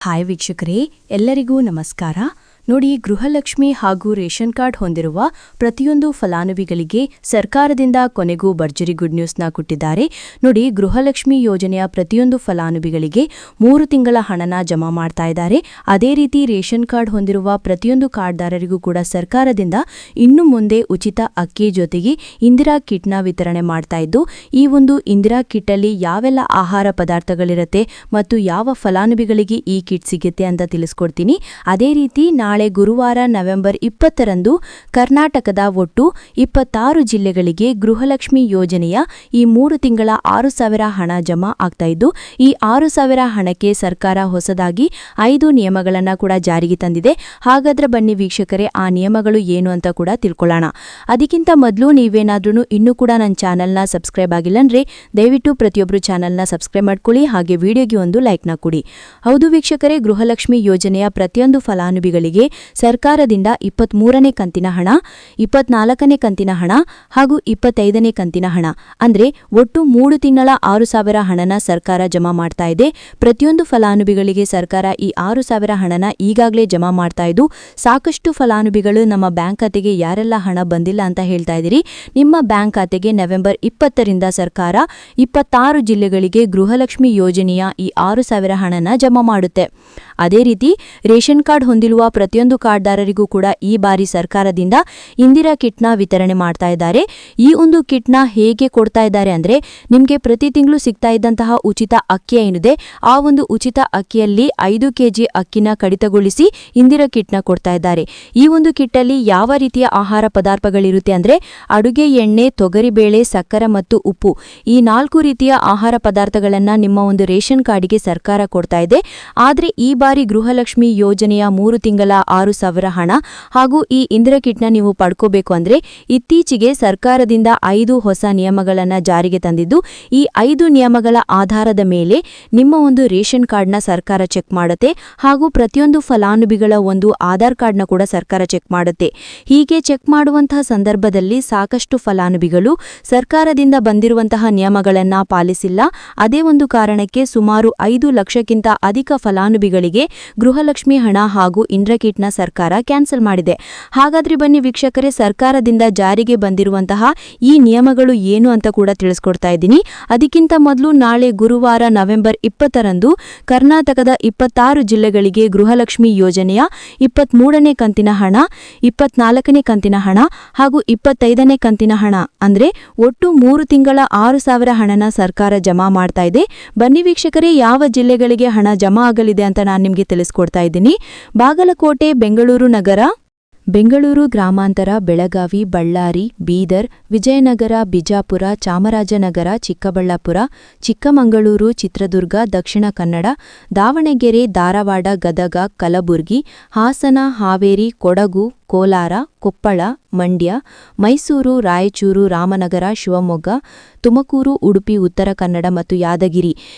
Hi ವೀಕ್ಷಕರೇ, ಎಲ್ಲರಿಗೂ ನಮಸ್ಕಾರ. ನೋಡಿ, ಗೃಹಲಕ್ಷ್ಮಿ ಹಾಗೂ ರೇಷನ್ ಕಾರ್ಡ್ ಹೊಂದಿರುವ ಪ್ರತಿಯೊಂದು ಫಲಾನುಭವಿಗಳಿಗೆ ಸರ್ಕಾರದಿಂದ ಕೊನೆಗೂ ಭರ್ಜರಿ ಗುಡ್ ನ್ಯೂಸ್ನ ಕೊಟ್ಟಿದ್ದಾರೆ. ನೋಡಿ, ಗೃಹಲಕ್ಷ್ಮಿ ಯೋಜನೆಯ ಪ್ರತಿಯೊಂದು ಫಲಾನುಭವಿಗಳಿಗೆ 3 ತಿಂಗಳ ಹಣನ ಜಮಾ ಮಾಡ್ತಾ ಇದ್ದಾರೆ. ಅದೇ ರೀತಿ ರೇಷನ್ ಕಾರ್ಡ್ ಹೊಂದಿರುವ ಪ್ರತಿಯೊಂದು ಕಾರ್ಡ್ದಾರರಿಗೂ ಕೂಡ ಸರ್ಕಾರದಿಂದ ಇನ್ನು ಮುಂದೆ ಉಚಿತ ಅಕ್ಕಿ ಜೊತೆಗೆ ಇಂದಿರಾ ಕಿಟ್ನ ವಿತರಣೆ ಮಾಡ್ತಾ ಇದ್ದು, ಈ ಒಂದು ಇಂದಿರಾ ಕಿಟ್ ಅಲ್ಲಿ ಯಾವೆಲ್ಲ ಆಹಾರ ಪದಾರ್ಥಗಳಿರುತ್ತೆ ಮತ್ತು ಯಾವ ಫಲಾನುಭವಿಗಳಿಗೆ ಈ ಕಿಟ್ ಸಿಗುತ್ತೆ ಅಂತ ತಿಳಿಸ್ಕೊಡ್ತೀನಿ. ಅದೇ ರೀತಿ ನಾಳೆ ಗುರುವಾರ ನವೆಂಬರ್ 20ರಂದು ಕರ್ನಾಟಕದ ಒಟ್ಟು 26 ಜಿಲ್ಲೆಗಳಿಗೆ ಗೃಹಲಕ್ಷ್ಮಿ ಯೋಜನೆಯ ಈ 3 ತಿಂಗಳ 6,000 ಹಣ ಜಮಾ ಆಗ್ತಾ ಇದ್ದು, ಈ 6,000 ಹಣಕ್ಕೆ ಸರ್ಕಾರ ಹೊಸದಾಗಿ 5 ನಿಯಮಗಳನ್ನು ಕೂಡ ಜಾರಿಗೆ ತಂದಿದೆ. ಹಾಗಾದ್ರೆ ಬನ್ನಿ ವೀಕ್ಷಕರೇ, ಆ ನಿಯಮಗಳು ಏನು ಅಂತ ಕೂಡ ತಿಳ್ಕೊಳ್ಳೋಣ. ಅದಕ್ಕಿಂತ ಮೊದಲು ನೀವೇನಾದ್ರೂ ಇನ್ನೂ ಕೂಡ ನನ್ನ ಚಾನಲ್ನ ಸಬ್ಸ್ಕ್ರೈಬ್ ಆಗಿಲ್ಲ ಅಂದ್ರೆ ದಯವಿಟ್ಟು ಪ್ರತಿಯೊಬ್ಬರು ಚಾನಲ್ನ ಸಬ್ಸ್ಕ್ರೈಬ್ ಮಾಡ್ಕೊಳ್ಳಿ, ಹಾಗೆ ವಿಡಿಯೋಗೆ ಒಂದು ಲೈಕ್ನ ಕೊಡಿ. ಹೌದು ವೀಕ್ಷಕರೇ, ಗೃಹಲಕ್ಷ್ಮಿ ಯೋಜನೆಯ ಪ್ರತಿಯೊಂದು ಫಲಾನುಭವಿಗಳಿಗೆ ಸರ್ಕಾರದಿಂದ 23ನೇ ಕಂತಿನ ಹಣ, 24ನೇ ಕಂತಿನ ಹಣ ಹಾಗೂ 25ನೇ ಕಂತಿನ ಹಣ ಅಂದ್ರೆ ಒಟ್ಟು 3 ತಿಂಗಳ 6,000 ಹಣನ ಸರ್ಕಾರ ಜಮಾ ಮಾಡ್ತಾ ಇದೆ. ಪ್ರತಿಯೊಂದು ಫಲಾನುಭವಿಗಳಿಗೆ ಸರ್ಕಾರ ಈ 6,000 ಹಣನ ಈಗಾಗಲೇ ಜಮಾ ಮಾಡ್ತಾ ಇದ್ದು, ಸಾಕಷ್ಟು ಫಲಾನುಭವಿಗಳು ನಮ್ಮ ಬ್ಯಾಂಕ್ ಖಾತೆಗೆ ಯಾರೆಲ್ಲ ಹಣ ಬಂದಿಲ್ಲ ಅಂತ ಹೇಳ್ತಾ ಇದ್ದೀರಿ. ನಿಮ್ಮ ಬ್ಯಾಂಕ್ ಖಾತೆಗೆ ನವೆಂಬರ್ 20ರಿಂದ ಸರ್ಕಾರ 26 ಜಿಲ್ಲೆಗಳಿಗೆ ಗೃಹಲಕ್ಷ್ಮಿ ಯೋಜನೆಯ ಈ 6,000 ಹಣನ ಜಮಾ ಮಾಡುತ್ತೆ. ಅದೇ ರೀತಿ ರೇಷನ್ ಕಾರ್ಡ್ ಹೊಂದಿರುವ ಪ್ರತಿಯೊಂದು ಕಾರ್ಡ್ದಾರರಿಗೂ ಕೂಡ ಈ ಬಾರಿ ಸರ್ಕಾರದಿಂದ ಇಂದಿರಾ ಕಿಟ್ನ ವಿತರಣೆ ಮಾಡ್ತಾ ಇದ್ದಾರೆ. ಈ ಒಂದು ಕಿಟ್ನ ಹೇಗೆ ಕೊಡ್ತಾ ಇದ್ದಾರೆ ಅಂದ್ರೆ, ನಿಮಗೆ ಪ್ರತಿ ತಿಂಗಳು ಸಿಗ್ತಾ ಇದ್ದಂತಹ ಉಚಿತ ಅಕ್ಕಿ ಏನಿದೆ, ಆ ಒಂದು ಉಚಿತ ಅಕ್ಕಿಯಲ್ಲಿ 5 ಕೆಜಿ ಅಕ್ಕಿನ ಕಡಿತಗೊಳಿಸಿ ಇಂದಿರಾ ಕಿಟ್ನ ಕೊಡ್ತಾ ಇದ್ದಾರೆ. ಈ ಒಂದು ಕಿಟ್ಟಲ್ಲಿ ಯಾವ ರೀತಿಯ ಆಹಾರ ಪದಾರ್ಥಗಳಿರುತ್ತೆ ಅಂದ್ರೆ, ಅಡುಗೆ ಎಣ್ಣೆ, ತೊಗರಿಬೇಳೆ, ಸಕ್ಕರೆ ಮತ್ತು ಉಪ್ಪು, ಈ 4 ರೀತಿಯ ಆಹಾರ ಪದಾರ್ಥಗಳನ್ನ ನಿಮ್ಮ ಒಂದು ರೇಷನ್ ಕಾರ್ಡಿಗೆ ಸರ್ಕಾರ ಕೊಡ್ತಾ ಇದೆ. ಆದ್ರೆ ಈ ಬಾರಿ ಗೃಹಲಕ್ಷ್ಮಿ ಯೋಜನೆಯ 3 ತಿಂಗಳ 6,000 ಹಣ ಹಾಗೂ ಈ ಇಂದಿರಾ ಕಿಟ್ನ ನೀವು ಪಡ್ಕೋಬೇಕು ಅಂದ್ರೆ ಇತ್ತೀಚೆಗೆ ಸರ್ಕಾರದಿಂದ 5 ಹೊಸ ನಿಯಮಗಳನ್ನು ಜಾರಿಗೆ ತಂದಿದ್ದು, ಈ 5 ನಿಯಮಗಳ ಆಧಾರದ ಮೇಲೆ ನಿಮ್ಮ ಒಂದು ರೇಷನ್ ಕಾರ್ಡ್ನ ಸರ್ಕಾರ ಚೆಕ್ ಮಾಡುತ್ತೆ ಹಾಗೂ ಪ್ರತಿಯೊಂದು ಫಲಾನುಭವಿಗಳ ಒಂದು ಆಧಾರ್ ಕಾರ್ಡ್ನ ಕೂಡ ಸರ್ಕಾರ ಚೆಕ್ ಮಾಡುತ್ತೆ. ಹೀಗೆ ಚೆಕ್ ಮಾಡುವಂತಹ ಸಂದರ್ಭದಲ್ಲಿ ಸಾಕಷ್ಟು ಫಲಾನುಭವಿಗಳು ಸರ್ಕಾರದಿಂದ ಬಂದಿರುವಂತಹ ನಿಯಮಗಳನ್ನ ಪಾಲಿಸಿಲ್ಲ. ಅದೇ ಒಂದು ಕಾರಣಕ್ಕೆ ಸುಮಾರು 5 ಲಕ್ಷಕ್ಕಿಂತ ಅಧಿಕ ಫಲಾನುಭವಿಗಳಿಗೆ ಗೃಹಲಕ್ಷ್ಮಿ ಹಣ ಹಾಗೂ ಇಂದಿರಾ ಕಿಟ್ನ ಸರ್ಕಾರ ಕ್ಯಾನ್ಸಲ್ ಮಾಡಿದೆ. ಹಾಗಾದ್ರೆ ಬನ್ನಿ ವೀಕ್ಷಕರೇ, ಸರ್ಕಾರದಿಂದ ಜಾರಿಗೆ ಬಂದಿರುವಂತಹ ಈ ನಿಯಮಗಳು ಏನು ಅಂತ ಕೂಡ ತಿಳಿಸ್ಕೊಡ್ತಾ ಇದ್ದೀನಿ. ಅದಕ್ಕಿಂತ ಮೊದಲು ನಾಳೆ ಗುರುವಾರ ನವೆಂಬರ್ 20ರಂದು ಕರ್ನಾಟಕದ 26 ಜಿಲ್ಲೆಗಳಿಗೆ ಗೃಹಲಕ್ಷ್ಮಿ ಯೋಜನೆಯ 23ನೇ ಕಂತಿನ ಹಣ, 24ನೇ ಕಂತಿನ ಹಣ ಹಾಗೂ 25ನೇ ಕಂತಿನ ಹಣ ಅಂದ್ರೆ ಒಟ್ಟು 3 ತಿಂಗಳ 6,000 ಹಣನ ಸರ್ಕಾರ ಜಮಾ ಮಾಡ್ತಾ ಇದೆ. ಬನ್ನಿ ವೀಕ್ಷಕರೇ, ಯಾವ ಜಿಲ್ಲೆಗಳಿಗೆ ಹಣ ಜಮಾ ಆಗಲಿದೆ ಅಂತ ನಾನು ನಿಮಗೆ ತಿಳಿಸ್ಕೊಡ್ತಾ ಇದ್ದೀನಿ. ಬಾಗಲಕೋಟೆ, ಬೆಂಗಳೂರು ನಗರ, ಬೆಂಗಳೂರು ಗ್ರಾಮಾಂತರ, ಬೆಳಗಾವಿ, ಬಳ್ಳಾರಿ, ಬೀದರ್, ವಿಜಯನಗರ, ಬಿಜಾಪುರ, ಚಾಮರಾಜನಗರ, ಚಿಕ್ಕಬಳ್ಳಾಪುರ, ಚಿಕ್ಕಮಗಳೂರು, ಚಿತ್ರದುರ್ಗ, ದಕ್ಷಿಣ ಕನ್ನಡ, ದಾವಣಗೆರೆ, ಧಾರವಾಡ, ಗದಗ, ಕಲಬುರಗಿ, ಹಾಸನ, ಹಾವೇರಿ, ಕೊಡಗು, ಕೋಲಾರ, ಕೊಪ್ಪಳ, ಮಂಡ್ಯ, ಮೈಸೂರು, ರಾಯಚೂರು, ರಾಮನಗರ, ಶಿವಮೊಗ್ಗ, ತುಮಕೂರು, ಉಡುಪಿ, ಉತ್ತರ ಕನ್ನಡ ಮತ್ತು ಯಾದಗಿರಿ,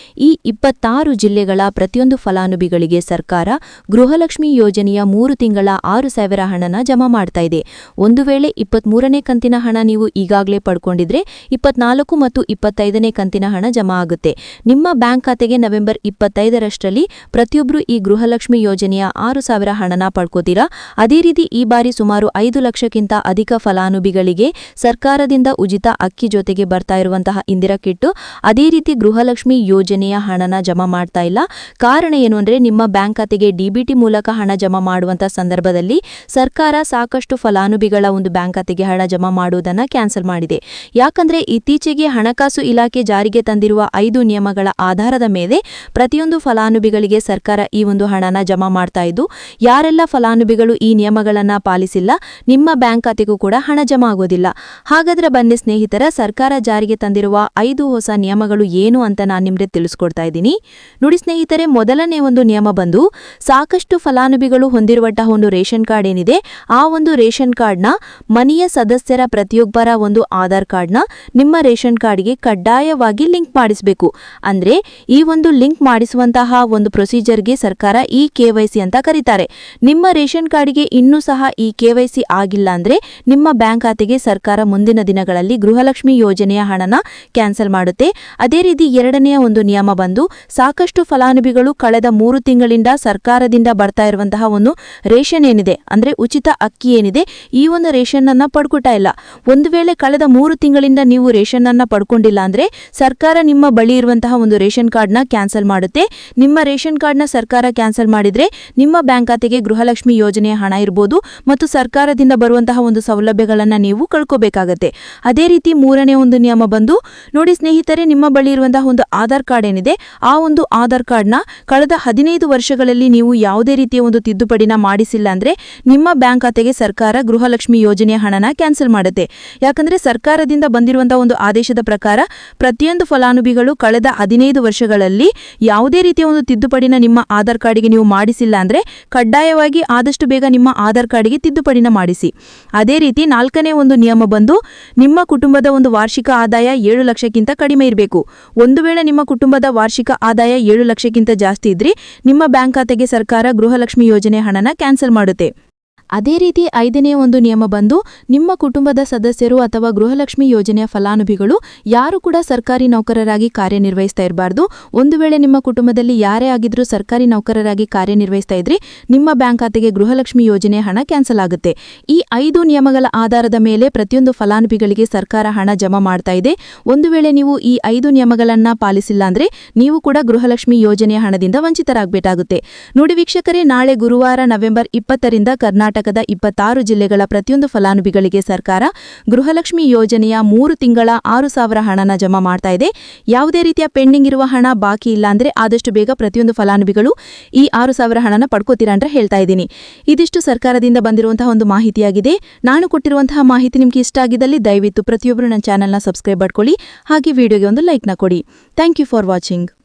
ಈ 26 ಜಿಲ್ಲೆಗಳ ಪ್ರತಿಯೊಂದು ಫಲಾನುಭವಿಗಳಿಗೆ ಸರ್ಕಾರ ಗೃಹಲಕ್ಷ್ಮಿ ಯೋಜನೆಯ 3 ತಿಂಗಳ 6,000 ಹಣನ ಜಮಾ ಮಾಡ್ತಾ ಇದೆ. ಒಂದು ವೇಳೆ 23ನೇ ಕಂತಿನ ಹಣ ನೀವು ಈಗಾಗಲೇ ಪಡ್ಕೊಂಡಿದ್ರೆ 24 ಮತ್ತು 25ನೇ ಕಂತಿನ ಹಣ ಜಮಾ ಆಗುತ್ತೆ. ನಿಮ್ಮ ಬ್ಯಾಂಕ್ ಖಾತೆಗೆ ನವೆಂಬರ್ 25ರಷ್ಟರಲ್ಲಿ ಪ್ರತಿಯೊಬ್ಬರು ಈ ಗೃಹಲಕ್ಷ್ಮಿ ಯೋಜನೆಯ 6,000 ಹಣನ ಪಡ್ಕೋತೀರಾ. ಅದೇ ರೀತಿ ಈ ಬಾರಿ ಸುಮಾರು 5 ಲಕ್ಷಕ್ಕಿಂತ ಅಧಿಕ ಫಲಾನುಭವಿಗಳಿಗೆ ಸರ್ಕಾರದಿಂದ ಉಚಿತ ಅಕ್ಕಿ ಜೊತೆಗೆ ಬರ್ತಾ ಇರುವಂತಹ ಇಂದಿರಾ ಕಿಟ್, ಅದೇ ರೀತಿ ಗೃಹಲಕ್ಷ್ಮಿ ಯೋಜನೆಯ ಹಣನ ಜಮಾ ಮಾಡ್ತಾ ಇಲ್ಲ. ಕಾರಣ ಏನು ಅಂದ್ರೆ, ನಿಮ್ಮ ಬ್ಯಾಂಕ್ ಖಾತೆಗೆ ಡಿಬಿಟಿ ಮೂಲಕ ಹಣ ಜಮಾ ಮಾಡುವಂತಹ ಸಂದರ್ಭದಲ್ಲಿ ಸರ್ಕಾರ ಸಾಕಷ್ಟು ಫಲಾನುಭವಿಗಳ ಒಂದು ಬ್ಯಾಂಕ್ ಖಾತೆಗೆ ಹಣ ಜಮಾ ಮಾಡುವುದನ್ನು ಕ್ಯಾನ್ಸಲ್ ಮಾಡಿದೆ. ಯಾಕಂದ್ರೆ ಇತ್ತೀಚೆಗೆ ಹಣಕಾಸು ಇಲಾಖೆ ಜಾರಿಗೆ ತಂದಿರುವ 5 ನಿಯಮಗಳ ಆಧಾರದ ಮೇಲೆ ಪ್ರತಿಯೊಂದು ಫಲಾನುಭವಿಗಳಿಗೆ ಸರ್ಕಾರ ಈ ಒಂದು ಹಣನ ಜಮಾ ಮಾಡ್ತಾ ಇದ್ದು, ಯಾರೆಲ್ಲ ಫಲಾನುಭವಿಗಳು ಈ ನಿಯಮಗಳನ್ನ ಪಾಲಿಸಿಲ್ಲ, ನಿಮ್ಮ ಬ್ಯಾಂಕ್ ಖಾತೆಗೂ ಕೂಡ ಹಣ ಜಮಾ ಆಗೋದಿಲ್ಲ. ಹಾಗಾದ್ರೆ ಬನ್ನಿ ಸ್ನೇಹಿತರ, ಸರ್ಕಾರ ಜಾರಿಗೆ ತಂದಿರುವ 5 ಹೊಸ ನಿಯಮಗಳು ಏನು ಅಂತ ನಾನು ನಿಮಗೆ ತಿಳಿಸ್ಕೊಡ್ತಾ ಇದ್ದೀನಿ. ನೋಡಿ ಸ್ನೇಹಿತರೆ, ಮೊದಲನೇ ಒಂದು ನಿಯಮ ಬಂದು, ಸಾಕಷ್ಟು ಫಲಾನುಭವಿಗಳು ಹೊಂದಿರುವಂತಹ ಒಂದು ರೇಷನ್ ಕಾರ್ಡ್ ಏನಿದೆ, ಆ ಒಂದು ರೇಷನ್ ಕಾರ್ಡ್ನ ಮನೆಯ ಸದಸ್ಯರ ಪ್ರತಿಯೊಬ್ಬರ ಒಂದು ಆಧಾರ್ ಕಾರ್ಡ್ನ ನಿಮ್ಮ ರೇಷನ್ ಕಾರ್ಡ್ಗೆ ಕಡ್ಡಾಯವಾಗಿ ಲಿಂಕ್ ಮಾಡಿಸಬೇಕು. ಅಂದ್ರೆ ಈ ಒಂದು ಲಿಂಕ್ ಮಾಡಿಸುವಂತಹ ಒಂದು ಪ್ರೊಸೀಜರ್ಗೆ ಸರ್ಕಾರ KYC ಅಂತ ಕರೀತಾರೆ. ನಿಮ್ಮ ರೇಷನ್ ಕಾರ್ಡ್ಗೆ ಇನ್ನೂ ಸಹ ಈ KYC ಆಗಿಲ್ಲ ಅಂದ್ರೆ ನಿಮ್ಮ ಬ್ಯಾಂಕ್ ಖಾತೆಗೆ ಸರ್ಕಾರ ಮುಂದಿನ ದಿನಗಳಲ್ಲಿ ಗೃಹಲಕ್ಷ್ಮಿ ಯೋಜನೆಯ ಹಣನ ಕ್ಯಾನ್ಸಲ್ ಮಾಡುತ್ತೆ. ಅದೇ ರೀತಿ ಎರಡನೆಯ ಒಂದು ನಿಯಮ ಬಂದು ಸಾಕಷ್ಟು ಫಲಾನುಭವಿಗಳು ಕಳೆದ 3 ತಿಂಗಳಿಂದ ಸರ್ಕಾರದಿಂದ ಬರ್ತಾ ಇರುವಂತಹ ಒಂದು ರೇಷನ್ ಏನಿದೆ ಅಂದ್ರೆ ಉಚಿತ ಅಕ್ಕಿ ಏನಿದೆ ಈ ಒಂದು ರೇಷನ್ ಅನ್ನ ಪಡ್ಕೊತಾ ಇಲ್ಲ. ಒಂದು ವೇಳೆ ಕಳೆದ 3 ತಿಂಗಳಿಂದ ನೀವು ರೇಷನ್ ಅನ್ನ ಪಡ್ಕೊಂಡಿಲ್ಲ ಅಂದ್ರೆ ಸರ್ಕಾರ ನಿಮ್ಮ ಬಳಿ ಇರುವಂತಹ ಒಂದು ರೇಷನ್ ಕಾರ್ಡ್ ನ ಕ್ಯಾನ್ಸಲ್ ಮಾಡುತ್ತೆ. ನಿಮ್ಮ ರೇಷನ್ ಕಾರ್ಡ್ ನ ಸರ್ಕಾರ ಕ್ಯಾನ್ಸಲ್ ಮಾಡಿದ್ರೆ ನಿಮ್ಮ ಬ್ಯಾಂಕ್ ಖಾತೆಗೆ ಗೃಹಲಕ್ಷ್ಮಿ ಯೋಜನೆಯ ಹಣ ಇರಬಹುದು ಮತ್ತು ಸರ್ಕಾರದಿಂದ ಬರುವಂತಹ ಒಂದು ಸೌಲಭ್ಯಗಳನ್ನ ನೀವು ಕಳ್ಕೋಬೇಕಾಗತ್ತೆ. ಅದೇ ರೀತಿ ಮೂರನೇ ಒಂದು ನಿಯಮ ಬಂದು ನೋಡಿ ಸ್ನೇಹಿತರೆ, ನಿಮ್ಮ ಬಳಿ ಇರುವಂತಹ ಒಂದು ಆಧಾರ್ ಕಾರ್ಡ್ ಏನಿದೆ ಆ ಒಂದು ಆಧಾರ್ ಕಾರ್ಡ್ನ ಕಳೆದ 15 ವರ್ಷಗಳಲ್ಲಿ ನೀವು ಯಾವುದೇ ರೀತಿಯ ಒಂದು ತಿದ್ದುಪಡಿನ ಮಾಡಿಸಿಲ್ಲ ಅಂದ್ರೆ ನಿಮ್ಮ ಬ್ಯಾಂಕ್ ಖಾತೆಗೆ ಸರ್ಕಾರ ಗೃಹಲಕ್ಷ್ಮಿ ಯೋಜನೆಯ ಹಣನ ಕ್ಯಾನ್ಸಲ್ ಮಾಡುತ್ತೆ. ಯಾಕಂದ್ರೆ ಸರ್ಕಾರದಿಂದ ಬಂದಿರುವಂತಹ ಒಂದು ಆದೇಶದ ಪ್ರಕಾರ ಪ್ರತಿಯೊಂದು ಫಲಾನುಭವಿಗಳು ಕಳೆದ 15 ವರ್ಷಗಳಲ್ಲಿ ಯಾವುದೇ ರೀತಿಯ ಒಂದು ತಿದ್ದುಪಡಿನ ನಿಮ್ಮ ಆಧಾರ್ ಕಾರ್ಡ್ಗೆ ನೀವು ಮಾಡಿಸಿಲ್ಲ ಅಂದ್ರೆ ಕಡ್ಡಾಯವಾಗಿ ಆದಷ್ಟು ಬೇಗ ನಿಮ್ಮ ಆಧಾರ್ ಕಾರ್ಡ್ಗೆ ತಿದ್ದುಪಡಿನ ಮಾಡಿಸಿ. ಅದೇ ರೀತಿ ನಾಲ್ಕನೇ ಒಂದು ನಿಯಮ ಬಂದು ನಿಮ್ಮ ಕುಟುಂಬದ ಒಂದು ವಾರ್ಷಿಕ ಆದಾಯ 7 ಲಕ್ಷಕ್ಕಿಂತ ಕಡಿಮೆ ಇರಬೇಕು. ಒಂದು ವೇಳೆ ನಿಮ್ಮ ಕುಟುಂಬದ ವಾರ್ಷಿಕ ಆದಾಯ 7 ಲಕ್ಷಕ್ಕಿಂತ ಜಾಸ್ತಿ ಇದ್ರೆ ನಿಮ್ಮ ಬ್ಯಾಂಕ್ ಖಾತೆಗೆ ಸರ್ಕಾರ ಗೃಹಲಕ್ಷ್ಮಿ ಯೋಜನೆ ಹಣನ ಕ್ಯಾನ್ಸಲ್ ಮಾಡುತ್ತೆ. ಅದೇ ರೀತಿ ಐದನೇ ಒಂದು ನಿಯಮ ಬಂದು ನಿಮ್ಮ ಕುಟುಂಬದ ಸದಸ್ಯರು ಅಥವಾ ಗೃಹಲಕ್ಷ್ಮಿ ಯೋಜನೆಯ ಫಲಾನುಭವಿಗಳು ಯಾರು ಕೂಡ ಸರ್ಕಾರಿ ನೌಕರರಾಗಿ ಕಾರ್ಯನಿರ್ವಹಿಸ್ತಾ ಇರಬಾರ್ದು. ಒಂದು ವೇಳೆ ನಿಮ್ಮ ಕುಟುಂಬದಲ್ಲಿ ಯಾರೇ ಆಗಿದ್ರೂ ಸರ್ಕಾರಿ ನೌಕರರಾಗಿ ಕಾರ್ಯನಿರ್ವಹಿಸ್ತಾ ಇದ್ರೆ ನಿಮ್ಮ ಬ್ಯಾಂಕ್ ಖಾತೆಗೆ ಗೃಹಲಕ್ಷ್ಮಿ ಯೋಜನೆ ಹಣ ಕ್ಯಾನ್ಸಲ್ ಆಗುತ್ತೆ. ಈ 5 ನಿಯಮಗಳ ಆಧಾರದ ಮೇಲೆ ಪ್ರತಿಯೊಂದು ಫಲಾನುಭವಿಗಳಿಗೆ ಸರ್ಕಾರ ಹಣ ಜಮಾ ಮಾಡ್ತಾ ಇದೆ. ಒಂದು ವೇಳೆ ನೀವು ಈ 5 ನಿಯಮಗಳನ್ನ ಪಾಲಿಸಿಲ್ಲ ಅಂದ್ರೆ ನೀವು ಕೂಡ ಗೃಹಲಕ್ಷ್ಮಿ ಯೋಜನೆಯ ಹಣದಿಂದ ವಂಚಿತರಾಗಬೇಕಾಗುತ್ತೆ. ನೋಡಿ ವೀಕ್ಷಕರೇ, ನಾಳೆ ಗುರುವಾರ ನವೆಂಬರ್ 20ರಿಂದ ಕರ್ನಾಟಕದ 26 ಜಿಲ್ಲೆಗಳ ಪ್ರತಿಯೊಂದು ಫಲಾನುಭವಿಗಳಿಗೆ ಸರ್ಕಾರ ಗೃಹಲಕ್ಷ್ಮಿ ಯೋಜನೆಯ 3 ತಿಂಗಳ 6,000 ಹಣನ ಜಮಾ ಮಾಡ್ತಾ ಇದೆ. ಯಾವುದೇ ರೀತಿಯ ಪೆಂಡಿಂಗ್ ಇರುವ ಹಣ ಬಾಕಿ ಇಲ್ಲ ಅಂದ್ರೆ ಆದಷ್ಟು ಬೇಗ ಪ್ರತಿಯೊಂದು ಫಲಾನುಭವಿಗಳು ಈ 6,000 ಹಣನ ಪಡ್ಕೋತೀರಾ ಅಂತ ಹೇಳ್ತಾ ಇದ್ದೀನಿ. ಇದಿಷ್ಟು ಸರ್ಕಾರದಿಂದ ಬಂದಿರುವಂತಹ ಒಂದು ಮಾಹಿತಿಯಾಗಿದೆ. ನಾನು ಕೊಟ್ಟಿರುವಂತಹ ಮಾಹಿತಿ ನಿಮ್ಗೆ ಇಷ್ಟ ಆಗಿದ್ದಲ್ಲಿ ದಯವಿಟ್ಟು ಪ್ರತಿಯೊಬ್ಬರು ನನ್ನ ಚಾನೆಲ್ನ ಸಬ್ಸ್ಕ್ರೈಬ್ ಮಾಡ್ಕೊಳ್ಳಿ. ಹಾಗೆ ವಿಡಿಯೋಗೆ ಒಂದು ಲೈಕ್ನ ಕೊಡಿ. Thank you for watching.